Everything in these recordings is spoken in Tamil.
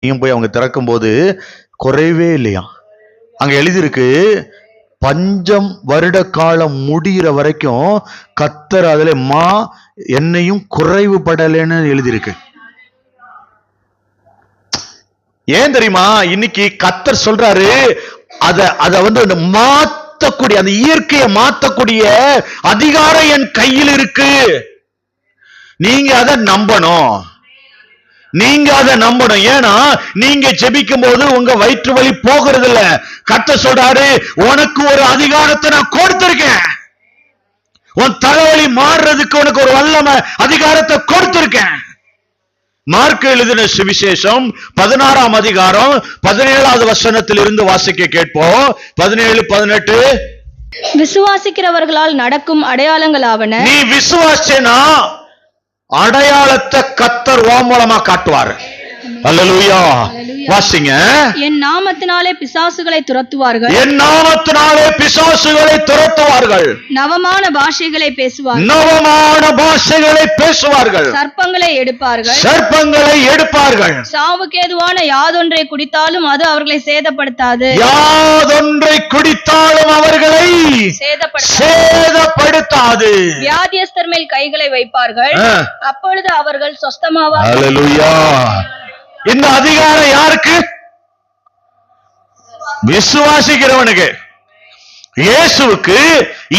போய் அவங்க திறக்கும் போது குறைவே இல்லையா. அங்க எழுதியிருக்கு, பஞ்சம் வருட காலம் முடிகிற வரைக்கும் கர்த்தர் அதுல என்னையும் குறைவுபடலைன்னு எழுதியிருக்கு. ஏன் தெரியுமா? இன்னைக்கு கர்த்தர் சொல்றாரு, அத வந்து மாத்தக்கூடிய, அந்த இயற்கையை மாத்தக்கூடிய அதிகாரம் என் கையில் இருக்கு. நீங்க அதை நம்பணும். நீங்க அதை நம்பணும். ஏன்னா நீங்க ஜெபிக்கும் போது உங்க வயிற்று வலி போகிறது இல்ல. கர்த்தர் சொல்றாரு, உனக்கு ஒரு அதிகாரத்தை நான் கொடுத்திருக்கேன். உன் தலைவலி மாறுறதுக்கு உனக்கு ஒரு வல்லமை அதிகாரத்தை கொடுத்திருக்கேன். மார்க் எழுதின சுவிசேஷம் 16ஆம் அதிகாரம் 17வது வசனத்தில் இருந்து வாசிக்க கேட்போம். 17, 18. விசுவாசிக்கிறவர்களால் நடக்கும் அடையாளங்களாவன. நீ விசுவாசினா அடையாளத்தை கர்த்தர் உன் மூலமா காட்டுவார். அல்லேலூயா. வாசிங்க. என் நாமத்தினாலே பிசாசுகளை துரத்துவார்கள். என் நாமத்தினாலே பிசாசுகளை துரத்துவார்கள். நவமான பாஷைகளை பேசுவார்கள். நவமான பாஷைகளை பேசுவார்கள். சர்ப்பங்களை எடுப்பார்கள். சர்ப்பங்களை எடுப்பார்கள். சாவுக்கேதுவான யாதொன்றை குடித்தாலும் அது அவர்களை சேதப்படுத்தாது. யாதொன்றை குடித்தாலும் அவர்களை சேதப்படுத்தாது. வியாதியஸ்தர் மேல் கைகளை வைப்பார்கள், அப்பொழுது அவர்கள் சொஸ்தமாவார்கள். அல்லேலூயா. இந்த அதிகாரம் யாருக்கு? விசுவாசிக்கிறவனுக்கு. இயேசுவுக்கு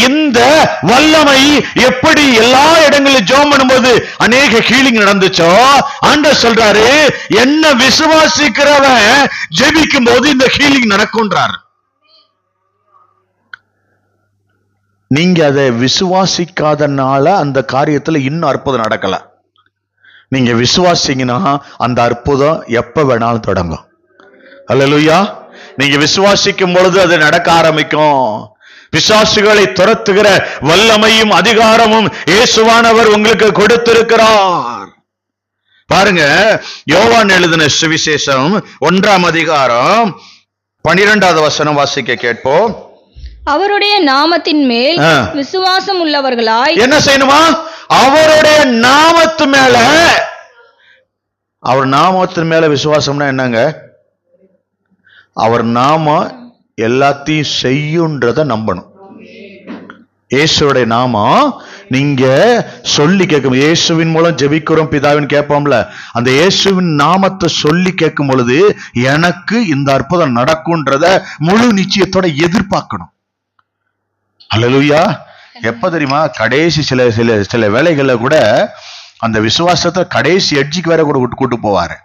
இந்த வல்லமை எப்படி எல்லா இடங்களிலும் ஜெபம் பண்ணும்போது அநேக ஹீலிங் நடந்துச்சோ, ஆண்டவர் சொல்றாரு, என்ன விசுவாசிக்கிறவன் ஜெபிக்கும் போது இந்த ஹீலிங் நடக்கும்ன்றார். நீங்க அதை விசுவாசிக்காதனால அந்த காரியத்துல இன்னும் அற்புதம் நடக்கல. நீங்க விசுவாசிங்கன்னா அந்த அற்புதம் எப்ப வேணாலும் தொடங்கும். அல்லேலூயா. நீங்க விசுவாசிக்கும் பொழுது அது நடக்க ஆரம்பிக்கும். பிசாசுகளை துரத்துகிற வல்லமையும் அதிகாரமும் இயேசுவானவர் உங்களுக்கு கொடுத்திருக்கிறார். பாருங்க, யோவான் எழுதின சுவிசேஷம் 1ஆம் அதிகாரம் 12வது வசனம் வாசிக்க கேட்போம். அவருடைய நாமத்தின் மேல் விசுவாசம் உள்ளவர்களாய் என்ன செய்யணுமா? அவருடைய நாமத்து மேல, அவர் நாமத்தின் மேல விசுவாசம்னா என்னங்க? அவர் நாமம் எல்லாத்தையும் செய்யுன்றத நம்பணும். இயேசுடைய நாமம் நீங்க சொல்லி கேட்கும், இயேசுவின் மூலம் ஜெபிக்கிறோம் பிதாவின் கேட்போம்ல, அந்த இயேசுவின் நாமத்தை சொல்லி கேட்கும் பொழுது எனக்கு இந்த அற்புதம் நடக்கும்ன்றத முழு நிச்சயத்தோட எதிர்பார்க்கணும். அல்லேலூயா. எப்ப தெரியுமா? கடைசி சில வேலைகள்ல கூட அந்த விசுவாசத்தை கடைசி எட்ஜுக்கு வேற கூட கூட்டு போவாரு.